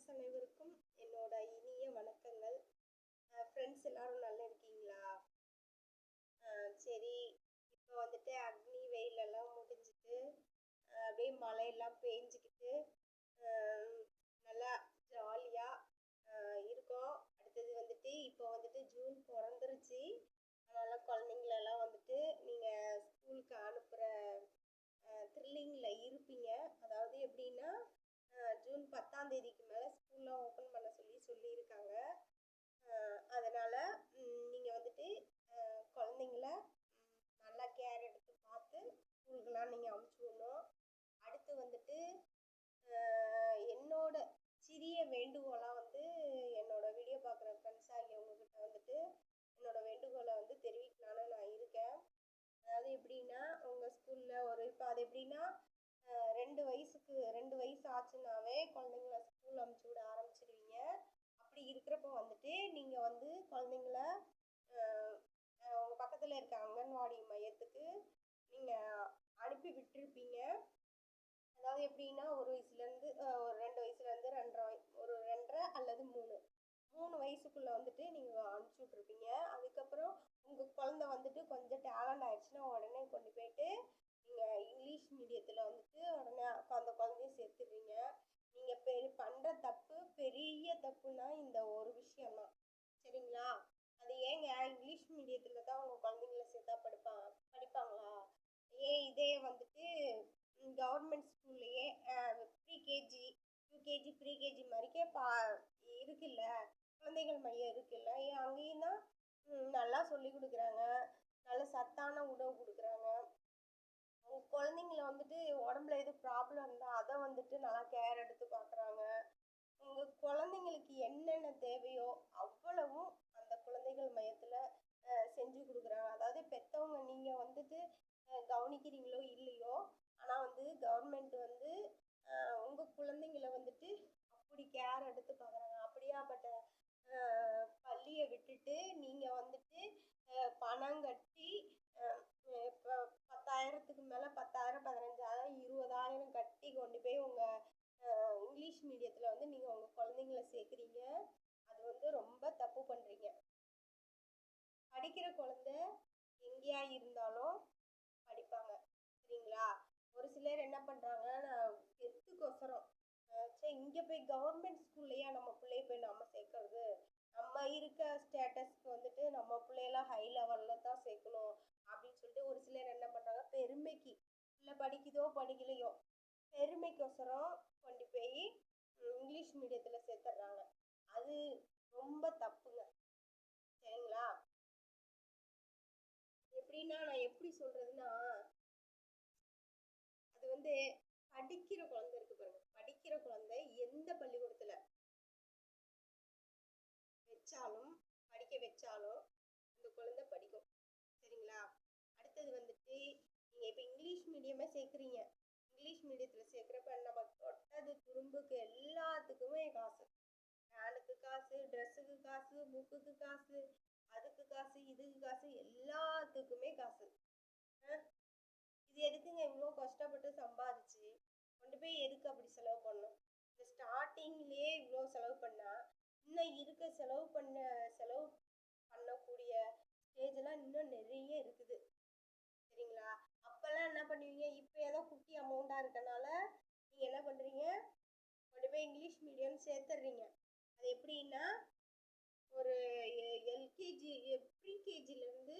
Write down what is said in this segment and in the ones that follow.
Friends அனைவருக்கும் என்னோட இனிய வணக்கங்கள். ஃப்ரெண்ட்ஸ் எல்லாரும் நல்லா இருக்கீங்களா? சரி, இப்போ வந்துட்டு அக்னி வெயிலெல்லாம் முடிஞ்சிட்டு அப்படியே மழையெல்லாம் பேஞ்சிக்கிட்டு நல்லா ஜாலியாக இருக்கோம். அடுத்தது வந்துட்டு இப்போ வந்துட்டு ஜூன் பிறந்துருச்சு. அதனால் குழந்தைங்களெல்லாம் வந்துட்டு நீங்கள் ஸ்கூலுக்கு அனுப்புகிற த்ரில்லிங்கில் இருப்பீங்க. அதாவது எப்படின்னா ஜூன் 10ஆம் தேதிக்கு மேலே ஸ்கூல்லாம் ஓப்பன் பண்ண சொல்லியிருக்காங்க. அதனால் நீங்கள் வந்துட்டு குழந்தைங்கள நல்லா கேர் எடுத்து பார்த்து ஸ்கூலுக்கெல்லாம் நீங்கள் அனுப்பிச்சி விடணும். அடுத்து வந்துட்டு என்னோட சிறிய வேண்டுகோளாக வந்து என்னோட வீடியோ பார்க்குற ஃப்ரெண்ட்ஸ் ஆகியவங்கக்கிட்ட வந்துட்டு என்னோட வேண்டுகோளை வந்து தெரிவிக்கலான்னு நான் இருக்கேன். அதாவது எப்படின்னா உங்கள் ஸ்கூலில் இப்போ அது எப்படின்னா 2 வயசு ஆச்சுன்னாவே குழந்தைங்கள ஸ்கூல் அனுப்பிச்சி விட ஆரம்பிச்சிடுவீங்க. அப்படி இருக்கிறப்போ வந்துட்டு நீங்கள் வந்து குழந்தைங்கள உங்கள் பக்கத்தில் இருக்க அங்கன்வாடி மையத்துக்கு நீங்கள் அனுப்பி விட்டுருப்பீங்க. அதாவது எப்படின்னா ஒரு 2 வயசுலேருந்து 2.5 அல்லது 3 வயசுக்குள்ளே வந்துட்டு நீங்கள் அனுப்பிச்சி விட்ருப்பீங்க. அதுக்கப்புறம் உங்கள் குழந்தை வந்துட்டு கொஞ்சம் டேலண்ட் ஆகிடுச்சுன்னா உடனே கொண்டு போய்ட்டு நீங்கள் இங்கிலீஷ் மீடியத்தில் வந்துட்டு உடனே அந்த குழந்தைய சேர்த்துடுறீங்க. நீங்கள் பண்ணுற தப்பு பெரிய தப்புன்னா இந்த ஒரு விஷயம்தான். சரிங்களா? அது ஏங்க இங்கிலீஷ் மீடியத்தில் தான் உங்கள் குழந்தைங்கள சேர்த்தா படிப்பாங்களா? இதே வந்துட்டு கவர்மெண்ட் ஸ்கூல்லையே ப்ரீகேஜி யூகேஜி ப்ரீகேஜி மாதிரிக்கே இருக்குல்ல, குழந்தைகள் மையம் இருக்குல்ல, அங்கேயும் தான் நல்லா சொல்லி கொடுக்குறாங்க, நல்ல சத்தான உணவு கொடுக்குறாங்க. உங்கள் குழந்தைங்கள வந்துட்டு உடம்புல எதுவும் ப்ராப்ளம் இருந்தால் அதை வந்துட்டு நல்லா கேர் எடுத்து பார்க்குறாங்க. உங்கள் குழந்தைங்களுக்கு என்னென்ன தேவையோ அவ்வளவும் அந்த குழந்தைகள் மையத்தில் செஞ்சு கொடுக்குறாங்க. அதாவது பெற்றவங்க நீங்கள் வந்துட்டு கவனிக்கிறீங்களோ இல்லையோ, ஆனால் வந்து கவர்மெண்ட் வந்து உங்கள் குழந்தைங்கள வந்துட்டு அப்படி கேர் எடுத்து பார்க்குறாங்க. அப்படியாப்பட்ட பள்ளியை விட்டுட்டு நீங்கள் வந்துட்டு பணம் கட்டி இப்போ 10,000க்கு மேலே 10,000 15,000 20,000 கட்டி கொண்டு போய் உங்கள் இங்கிலீஷ் மீடியத்தில் வந்து நீங்கள் உங்கள் குழந்தைங்கள சேர்க்குறீங்க. அது வந்து ரொம்ப தப்பு பண்ணுறீங்க. படிக்கிற குழந்தை எங்கேயா இருந்தாலும் படிப்பாங்க. சரிங்களா? ஒரு சிலர் என்ன பண்ணுறாங்க, நான் கெத்துக்கோசரம் சரி இங்கே போய் கவர்மெண்ட் ஸ்கூல்லையா நம்ம பிள்ளைய போய் நம்ம சேர்க்கறது, நம்ம இருக்க ஸ்டேட்டஸ்க்கு வந்துட்டு நம்ம பிள்ளையெல்லாம் ஹை லெவலில் தான் சேர்க்கணும் அப்படின்னு சொல்லிட்டு ஒரு சிலர் என்ன பண்ணுறாங்க, பெருமைக்கு பிள்ளை படிக்குதோ படிக்கலையோ பெருமைக்கோசரம் கொண்டு போய் இங்கிலீஷ் மீடியத்தில் சேர்த்துட்றாங்க. அது ரொம்ப தப்புங்க. சரிங்களா? எப்படின்னா நான் எப்படி சொல்கிறதுன்னா, அது வந்து படிக்கிற குழந்தை இருக்கு பாருங்க, படிக்கிற குழந்தை எந்த பள்ளிக்கூடத்தில் வச்சாலும் படிக்க வச்சாலும் அந்த குழந்தை படிக்கும். சரிங்களா? அடுத்தது வந்துட்டு நீங்கள் இப்போ இங்கிலீஷ் மீடியமே சேர்க்குறீங்க. இங்கிலீஷ் மீடியத்தில் சேர்க்குறப்ப நம்ம தொட்டது துரும்புக்கு எல்லாத்துக்குமே காசு. ஃபேனுக்கு காசு, ட்ரெஸ்ஸுக்கு காசு, புக்குக்கு காசு, அதுக்கு காசு, இதுக்கு காசு, எல்லாத்துக்குமே காசு. இது எதுக்குங்க இவ்வளோ கஷ்டப்பட்டு சம்பாதிச்சு கொண்டு போய் எதுக்கு அப்படி செலவு பண்ணணும்? இந்த ஸ்டார்டிங்லேயே இவ்வளோ செலவு பண்ணால் இன்னும் இருக்க செலவு பண்ணக்கூடிய ஸ்டேஜெல்லாம் இன்னும் நிறைய இருக்குது. சரிங்களா? அப்போல்லாம் என்ன பண்ணுவீங்க, இப்போ ஏதோ குட்டி அமௌண்ட்டாக இருக்கனால நீங்கள் என்ன பண்ணுறீங்க, கொண்டு போய் இங்கிலீஷ் மீடியம் சேர்த்துட்றீங்க. அது எப்படின்னா ஒரு எல்கேஜி ப்ரீகேஜிலேருந்து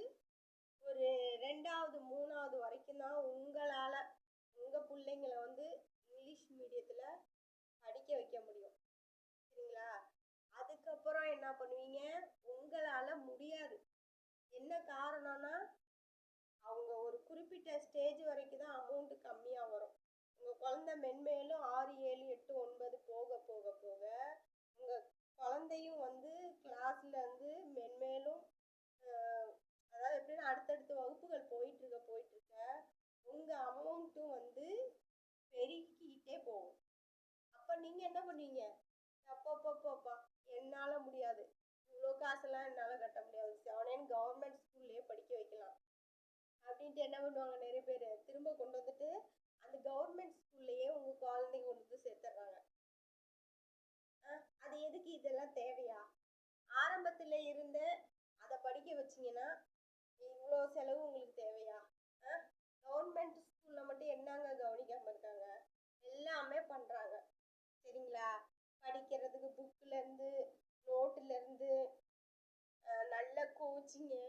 ஒரு 2வது 3வது வரைக்கும் தான் உங்களால் உங்கள் பிள்ளைங்கள வந்து இங்கிலீஷ் மீடியத்தில் படிக்க வைக்க முடியும். சரிங்களா? அதுக்கப்புறம் என்ன பண்ணுவீங்க, உங்களால் முடியாது. என்ன காரணம்னா அவங்க ஒரு குறிப்பிட்ட ஸ்டேஜ் வரைக்கும் தான் அமௌண்ட்டு கம்மியாக வரும். உங்கள் குழந்தை மென்மேலும் 6 7 8 9 போக போக போக உங்கள் குழந்தையும் வந்து கிளாஸில் வந்து மென்மேலும் அதாவது எப்படின்னா அடுத்தடுத்த வகுப்புகள் போயிட்டுருக்க உங்கள் அமௌண்ட்டும் வந்து பெருக்கிக்கிட்டே போகும். அப்போ நீங்கள் என்ன பண்ணுவீங்க, அப்பப்பப்பா என்னால் முடியாது, இவ்வளோ காசெல்லாம் என்னால் கட்ட முடியாது, செவனேன்னு கவர்மெண்ட் ஸ்கூல்லையே படிக்க வைக்கலாம் அப்படின்ட்டு என்ன பண்ணுவாங்க, நிறைய பேர் திரும்ப கொண்டு வந்துட்டு அந்த கவர்மெண்ட் ஸ்கூல்லையே உங்கள் குழந்தைங்க கொண்டு வந்து சேர்த்துட்றாங்க. ஆரம்பத்தில் இருந்து அதை படிக்க வச்சிங்கன்னா இவ்வளோ செலவு உங்களுக்கு தேவையா? கவர்மெண்ட் ஸ்கூலில் மட்டும் என்னங்க கவனிக்காமல் இருக்காங்க? எல்லாமே பண்ணுறாங்க. சரிங்களா? படிக்கிறதுக்கு புக்குலேருந்து நோட்டுலேருந்து நல்ல கோச்சிங்கு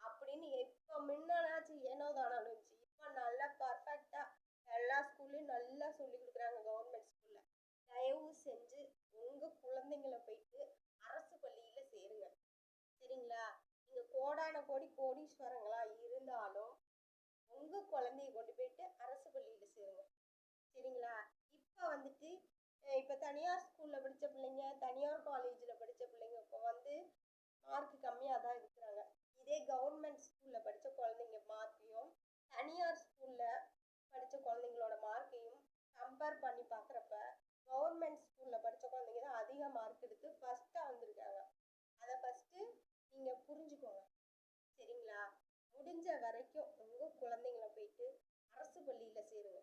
அப்படின்னு எப்போ முன்னாச்சு ஏனோ தானோ இருந்துச்சு. இப்போ நல்லா பர்ஃபெக்டாக எல்லா ஸ்கூல்லையும் நல்லா சொல்லி கொடுக்குறாங்க கவர்மெண்ட் ஸ்கூலில். தயவு செஞ்சு உங்கள் குழந்தைங்களை போயிட்டு அரசு பள்ளியில் சேருங்க. சரிங்களா? நீங்கள் கோடான கோடி கோடீஸ்வரங்களா இருந்தாலும் உங்கள் குழந்தைய கொண்டு போயிட்டு அரசு பள்ளியில் சேருங்க. சரிங்களா? இப்போ வந்துட்டு இப்போ தனியார் ஸ்கூலில் படித்த பிள்ளைங்க, தனியார் காலேஜில் படித்த பிள்ளைங்க இப்போ வந்து மார்க் கம்மியாக தான் இருக்கிறாங்க. இதே கவர்மெண்ட் ஸ்கூலில் படித்த குழந்தைங்க மார்க்கையும் தனியார் ஸ்கூலில் படித்த குழந்தைங்களோட மார்க்கையும் கம்பேர் பண்ணி பார்க்குறப்ப கவர்மெண்ட் ஸ்கூலில் படித்த குழந்தைங்க தான் அதிக மார்க் எடுத்து ஃபஸ்ட்டாக வந்திருக்காங்க. அதை ஃபஸ்ட்டு நீங்கள் புரிஞ்சுக்கோங்க. சரிங்களா? முடிஞ்ச வரைக்கும் உங்கள் குழந்தைங்கள போயிட்டு அரசு பள்ளியில் சேருங்க.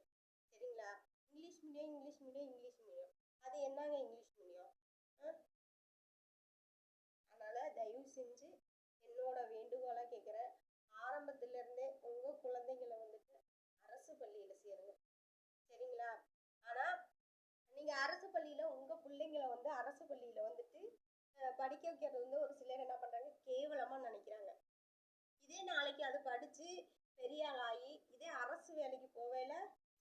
சரிங்களா? English medium English medium English medium அது என்னங்க இங்கிலீஷ் மீடியம்? அதனால் தயவு செஞ்சு என்னோட வேண்டுகோளாக கேட்குறேன், ஆரம்பத்துலேருந்தே உங்கள் குழந்தைங்களை வந்துட்டு அரசு பள்ளியில் சேருங்க. சரிங்களா? ஆனால் நீங்கள் அரசு பள்ளியில் உங்கள் பிள்ளைங்களை வந்து அரசு பள்ளியில் வந்துட்டு படிக்க வைக்கிறது வந்து ஒரு சிலர் என்ன பண்ணுறாங்க, கேவலமாக நினைக்கிறாங்க. இதே நாளைக்கு அது படித்து பெரிய ஆளாகி இதே அரசு வேலைக்கு போவேல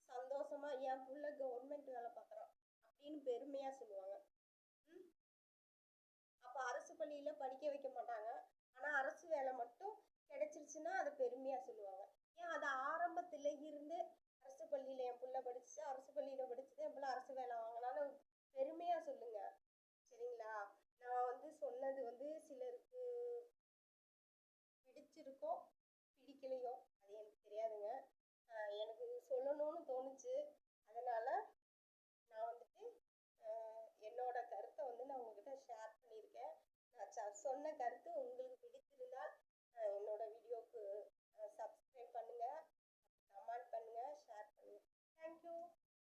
சந்தோஷமாக என் பிள்ளை கவர்மெண்ட் வேலை பார்க்குறான் அப்படின்னு பெருமையாக சொல்லுவாங்க. அப்போ அரசு பள்ளியில் படிக்க வைக்க மாட்டாங்க, ஆனால் அரசு வேலை மட்டும் கிடைச்சிருச்சுன்னா அதை பெருமையாக சொல்லுவாங்க. ஏன் அதை ஆரம்பத்தில் இருந்து அரசு பள்ளியில் என் பிள்ளை படிச்சு அரசு பள்ளியில் படிச்சுட்டு என் பிள்ளை அரசு வேலை வாங்கினான்னு பெருமையாக சொல்லுங்க. சரிங்களா? நான் வந்து சொன்னது வந்து சிலருக்கு பிடிச்சிருக்கோ பிடிக்கலையோ அது எனக்கு தெரியாதுங்க. எனக்கு சொல்லணும்னு தோணுச்சு.